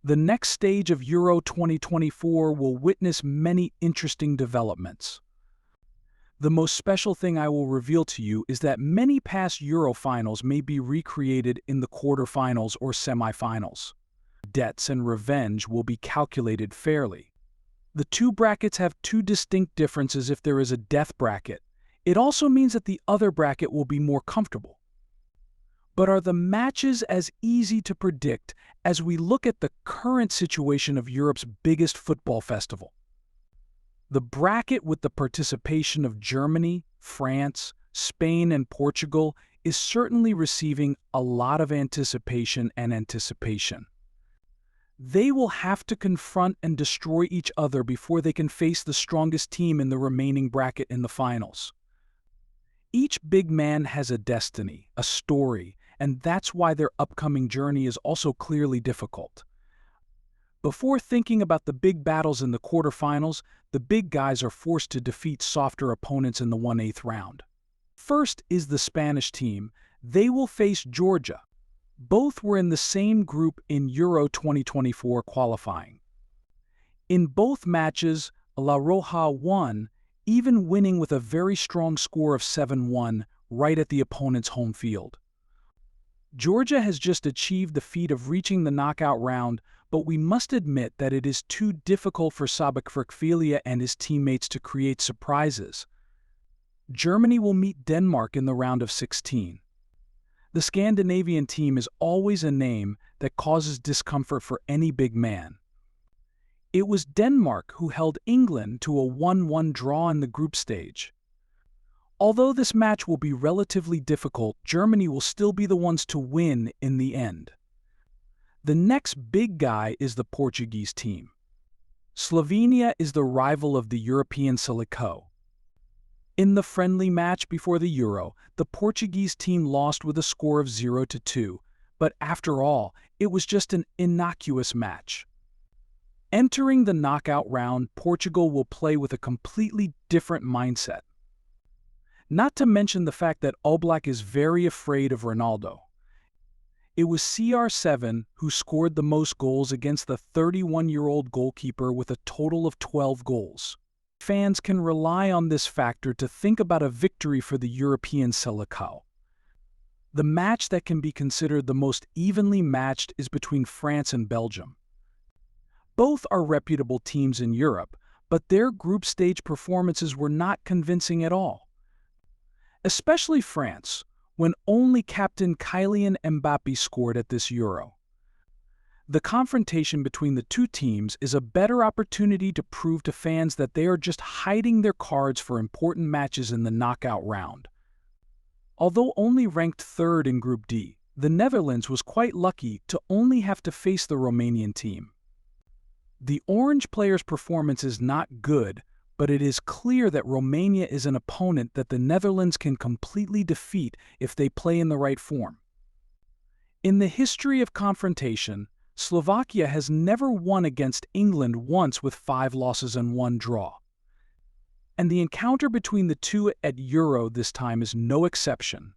The next stage of Euro 2024 will witness many interesting developments. The most special thing I will reveal to you is that many past Euro finals may be recreated in the quarterfinals or semifinals. Debts and revenge will be calculated fairly. The two brackets have two distinct differences if there is a death bracket. It also means that the other bracket will be more comfortable. But are the matches as easy to predict as we look at the current situation of Europe's biggest football festival? The bracket with the participation of Germany, France, Spain, and Portugal is certainly receiving a lot of anticipation. They will have to confront and destroy each other before they can face the strongest team in the remaining bracket in the finals. Each big man has a destiny, a story, and that's why their upcoming journey is also clearly difficult. Before thinking about the big battles in the quarterfinals, the big guys are forced to defeat softer opponents in the 1/8 round. First is the Spanish team. They will face Georgia. Both were in the same group in Euro 2024 qualifying. In both matches, La Roja won, even winning with a very strong score of 7-1 right at the opponent's home field. Georgia has just achieved the feat of reaching the knockout round, but we must admit that it is too difficult for Sabakvarkfilia and his teammates to create surprises. Germany will meet Denmark in the round of 16. The Scandinavian team is always a name that causes discomfort for any big man. It was Denmark who held England to a 1-1 draw in the group stage. Although this match will be relatively difficult, Germany will still be the ones to win in the end. The next big guy is the Portuguese team. Slovenia is the rival of the European Seleção. In the friendly match before the Euro, the Portuguese team lost with a score of 0-2, but after all, it was just an innocuous match. Entering the knockout round, Portugal will play with a completely different mindset. Not to mention the fact that Oblak is very afraid of Ronaldo. It was CR7 who scored the most goals against the 31-year-old goalkeeper with a total of 12 goals. Fans can rely on this factor to think about a victory for the European Seleção. The match that can be considered the most evenly matched is between France and Belgium. Both are reputable teams in Europe, but their group stage performances were not convincing at all. Especially France, when only captain Kylian Mbappé scored at this Euro. The confrontation between the two teams is a better opportunity to prove to fans that they are just hiding their cards for important matches in the knockout round. Although only ranked third in Group D, the Netherlands was quite lucky to only have to face the Romanian team. The Orange players' performance is not good, but it is clear that Romania is an opponent that the Netherlands can completely defeat if they play in the right form. In the history of confrontation, Slovakia has never won against England once with 5 losses and 1 draw. And the encounter between the two at Euro this time is no exception.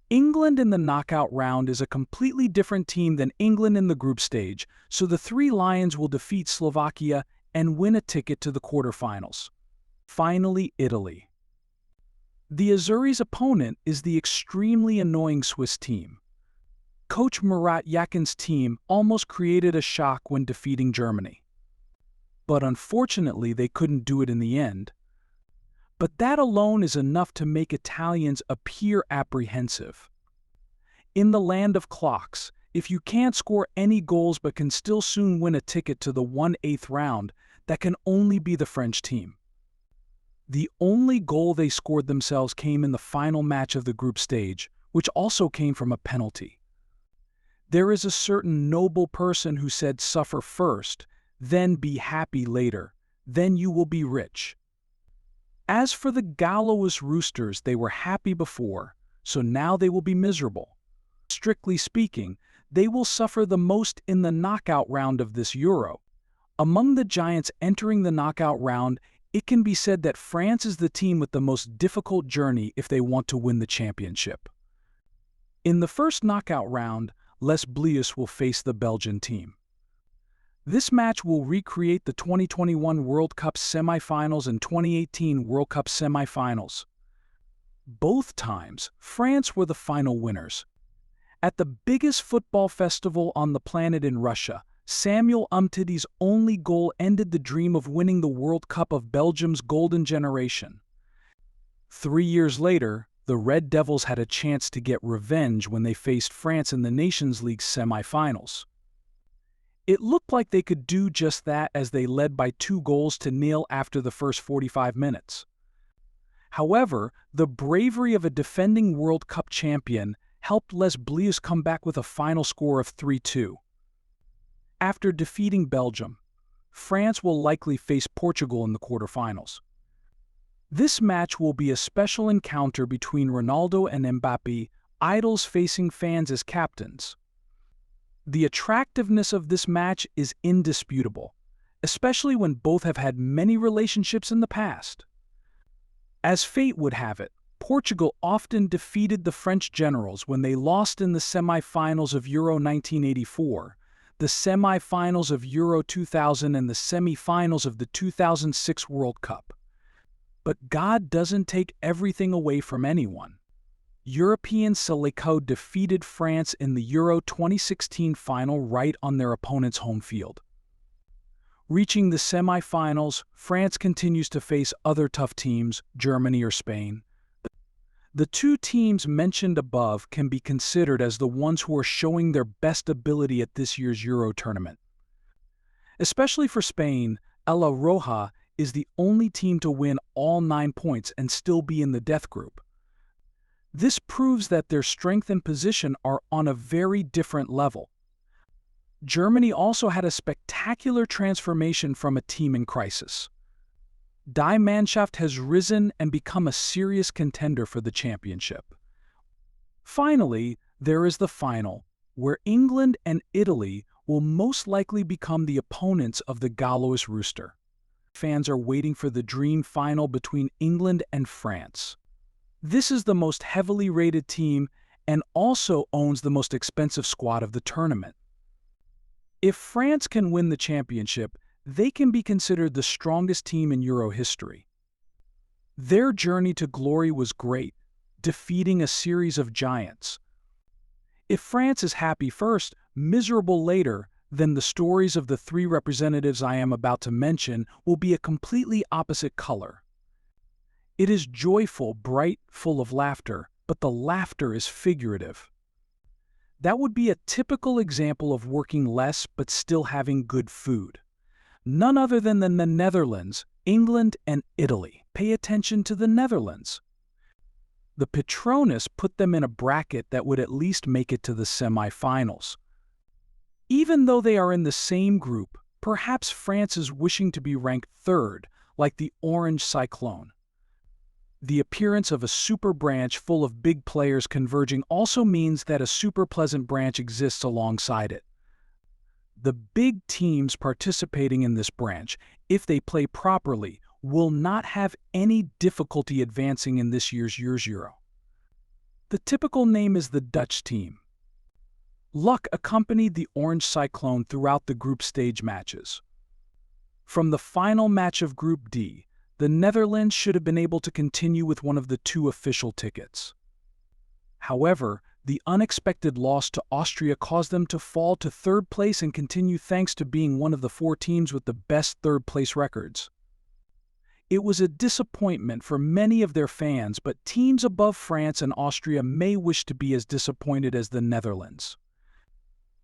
England in the knockout round is a completely different team than England in the group stage, so the Three Lions will defeat Slovakia and win a ticket to the quarterfinals. Finally, Italy. The Azzurri's opponent is the extremely annoying Swiss team. Coach Murat Yakin's team almost created a shock when defeating Germany. But unfortunately, they couldn't do it in the end. But that alone is enough to make Italians appear apprehensive. In the land of clocks, if you can't score any goals but can still soon win a ticket to the 1/8 round, that can only be the French team. The only goal they scored themselves came in the final match of the group stage, which also came from a penalty. There is a certain noble person who said, "Suffer first, then be happy later, then you will be rich." As for the Gaulois Roosters, they were happy before, so now they will be miserable. Strictly speaking, they will suffer the most in the knockout round of this Euro. Among the giants entering the knockout round, it can be said that France is the team with the most difficult journey if they want to win the championship. In the first knockout round, Les Bleus will face the Belgian team. This match will recreate the 2021 World Cup semifinals and 2018 World Cup semifinals. Both times, France were the final winners. At the biggest football festival on the planet in Russia, Samuel Umtiti's only goal ended the dream of winning the World Cup of Belgium's golden generation. 3 years later, the Red Devils had a chance to get revenge when they faced France in the Nations League semi-finals. It looked like they could do just that as they led by 2-0 after the first 45 minutes. However, the bravery of a defending World Cup champion helped Les Bleus come back with a final score of 3-2. After defeating Belgium, France will likely face Portugal in the quarterfinals. This match will be a special encounter between Ronaldo and Mbappé, idols facing fans as captains. The attractiveness of this match is indisputable, especially when both have had many relationships in the past. As fate would have it, Portugal often defeated the French generals when they lost in the semi-finals of Euro 1984, the semi-finals of Euro 2000 and the semi-finals of the 2006 World Cup. But God doesn't take everything away from anyone. European Seleção defeated France in the Euro 2016 final right on their opponent's home field. Reaching the semi-finals, France continues to face other tough teams, Germany or Spain. The two teams mentioned above can be considered as the ones who are showing their best ability at this year's Euro tournament. Especially for Spain, La Roja is the only team to win all 9 points and still be in the death group. This proves that their strength and position are on a very different level. Germany also had a spectacular transformation from a team in crisis. Die Mannschaft has risen and become a serious contender for the championship. Finally, there is the final, where England and Italy will most likely become the opponents of the Gaulois Rooster. Fans are waiting for the dream final between England and France. This is the most heavily rated team and also owns the most expensive squad of the tournament. If France can win the championship, they can be considered the strongest team in Euro history. Their journey to glory was great, defeating a series of giants. If France is happy first, miserable later, then the stories of the three representatives I am about to mention will be a completely opposite color. It is joyful, bright, full of laughter, but the laughter is figurative. That would be a typical example of working less but still having good food. None other than the Netherlands, England, and Italy. Pay attention to the Netherlands. The Petronas put them in a bracket that would at least make it to the semi-finals. Even though they are in the same group, perhaps France is wishing to be ranked third, like the Orange Cyclone. The appearance of a super branch full of big players converging also means that a super pleasant branch exists alongside it. The big teams participating in this branch, if they play properly, will not have any difficulty advancing in this year's Euro. The typical name is the Dutch team. Luck accompanied the Orange Cyclone throughout the group stage matches. From the final match of Group D, the Netherlands should have been able to continue with one of the two official tickets. However, the unexpected loss to Austria caused them to fall to third place and continue thanks to being one of the 4 teams with the best third-place records. It was a disappointment for many of their fans, but teams above France and Austria may wish to be as disappointed as the Netherlands.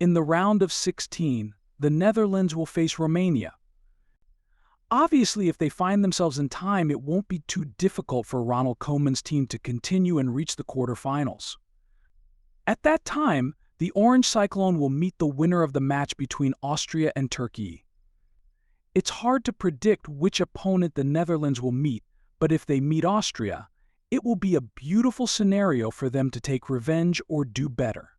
In the round of 16, the Netherlands will face Romania. Obviously, if they find themselves in time, it won't be too difficult for Ronald Koeman's team to continue and reach the quarterfinals. At that time, the Orange Cyclone will meet the winner of the match between Austria and Turkey. It's hard to predict which opponent the Netherlands will meet, but if they meet Austria, it will be a beautiful scenario for them to take revenge or do better.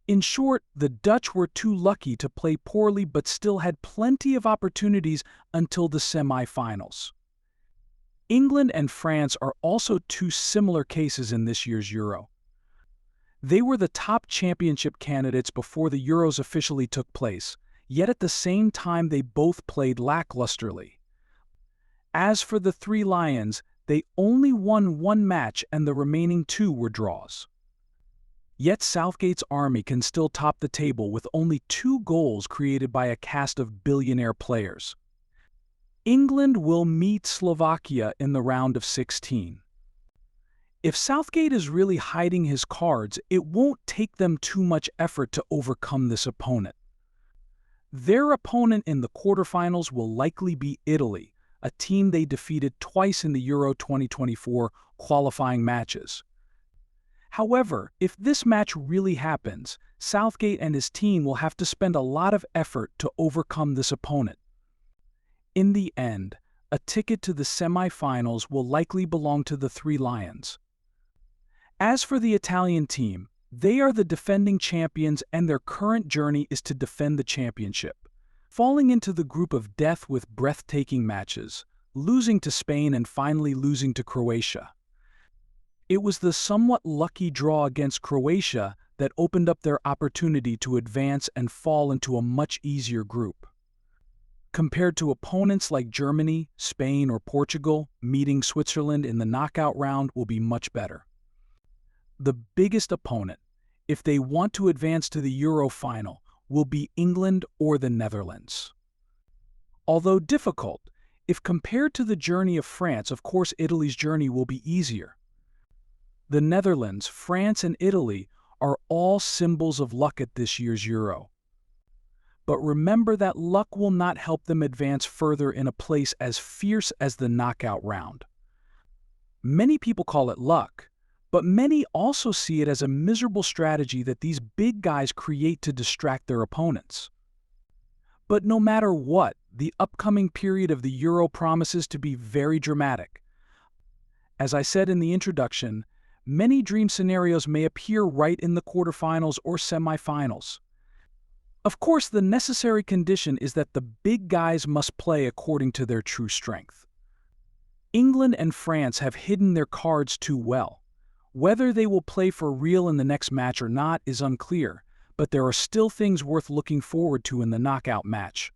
In short, the Dutch were too lucky to play poorly but still had plenty of opportunities until the semi-finals. England and France are also two similar cases in this year's Euro. They were the top championship candidates before the Euros officially took place, yet at the same time they both played lacklusterly. As for the Three Lions, they only won one match and the remaining two were draws. Yet Southgate's army can still top the table with only 2 goals created by a cast of billionaire players. England will meet Slovakia in the round of 16. If Southgate is really hiding his cards, it won't take them too much effort to overcome this opponent. Their opponent in the quarterfinals will likely be Italy, a team they defeated twice in the Euro 2024 qualifying matches. However, if this match really happens, Southgate and his team will have to spend a lot of effort to overcome this opponent. In the end, a ticket to the semi-finals will likely belong to the Three Lions. As for the Italian team, they are the defending champions and their current journey is to defend the championship, falling into the group of death with breathtaking matches, losing to Spain and finally losing to Croatia. It was the somewhat lucky draw against Croatia that opened up their opportunity to advance and fall into a much easier group. Compared to opponents like Germany, Spain, or Portugal, meeting Switzerland in the knockout round will be much better. The biggest opponent, if they want to advance to the Euro final, will be England or the Netherlands. Although difficult, if compared to the journey of France, of course Italy's journey will be easier. The Netherlands, France, and Italy are all symbols of luck at this year's Euro. But remember that luck will not help them advance further in a place as fierce as the knockout round. Many people call it luck, but many also see it as a miserable strategy that these big guys create to distract their opponents. But no matter what, the upcoming period of the Euro promises to be very dramatic. As I said in the introduction, many dream scenarios may appear right in the quarterfinals or semifinals. Of course, the necessary condition is that the big guys must play according to their true strength. England and France have hidden their cards too well. Whether they will play for real in the next match or not is unclear, but there are still things worth looking forward to in the knockout match.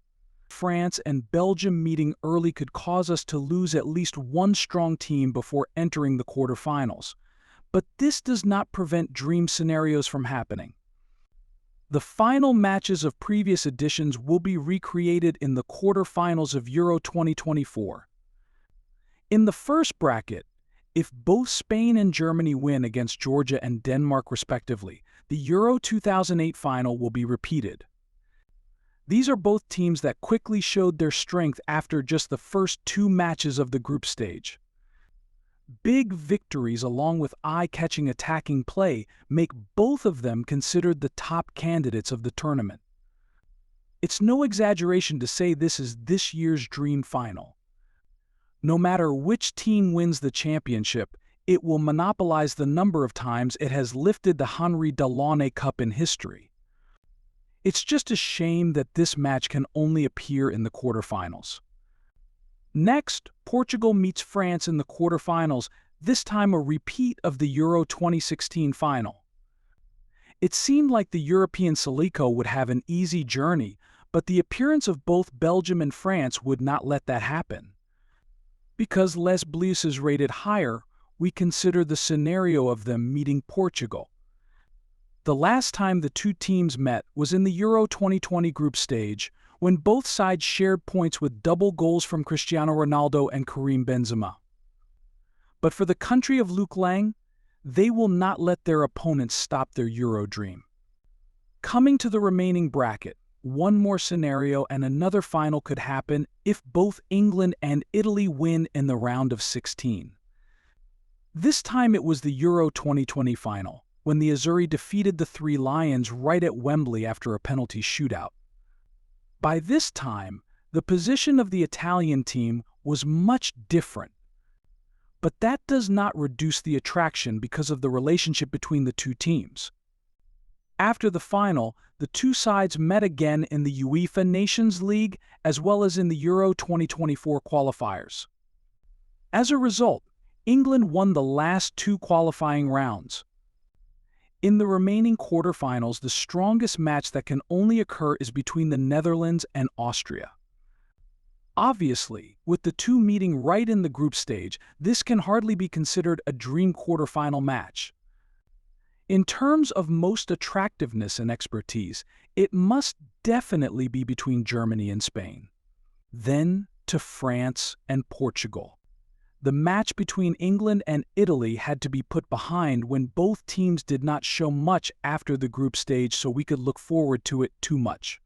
France and Belgium meeting early could cause us to lose at least one strong team before entering the quarterfinals. But this does not prevent dream scenarios from happening. The final matches of previous editions will be recreated in the quarterfinals of Euro 2024. In the first bracket, if both Spain and Germany win against Georgia and Denmark respectively, the Euro 2008 final will be repeated. These are both teams that quickly showed their strength after just the first 2 matches of the group stage. Big victories along with eye-catching attacking play make both of them considered the top candidates of the tournament. It's no exaggeration to say this is this year's dream final. No matter which team wins the championship, it will monopolize the number of times it has lifted the Henri Delaunay Cup in history. It's just a shame that this match can only appear in the quarterfinals. Next, Portugal meets France in the quarterfinals, this time a repeat of the Euro 2016 final. It seemed like the European Silico would have an easy journey, but the appearance of both Belgium and France would not let that happen. Because Les Bleus is rated higher, we consider the scenario of them meeting Portugal. The last time the two teams met was in the Euro 2020 group stage, when both sides shared points with double goals from Cristiano Ronaldo and Karim Benzema. But for the country of Luc Lang, they will not let their opponents stop their Euro dream. Coming to the remaining bracket, one more scenario and another final could happen if both England and Italy win in the round of 16. This time it was the Euro 2020 final, when the Azzurri defeated the Three Lions right at Wembley after a penalty shootout. By this time, the position of the Italian team was much different. But that does not reduce the attraction because of the relationship between the two teams. After the final, the two sides met again in the UEFA Nations League as well as in the Euro 2024 qualifiers. As a result, England won the last 2 qualifying rounds. In the remaining quarterfinals, the strongest match that can only occur is between the Netherlands and Austria. Obviously, with the two meeting right in the group stage, this can hardly be considered a dream quarterfinal match. In terms of most attractiveness and expertise, it must definitely be between Germany and Spain. Then to France and Portugal. The match between England and Italy had to be put behind when both teams did not show much after the group stage, so we could look forward to it too much.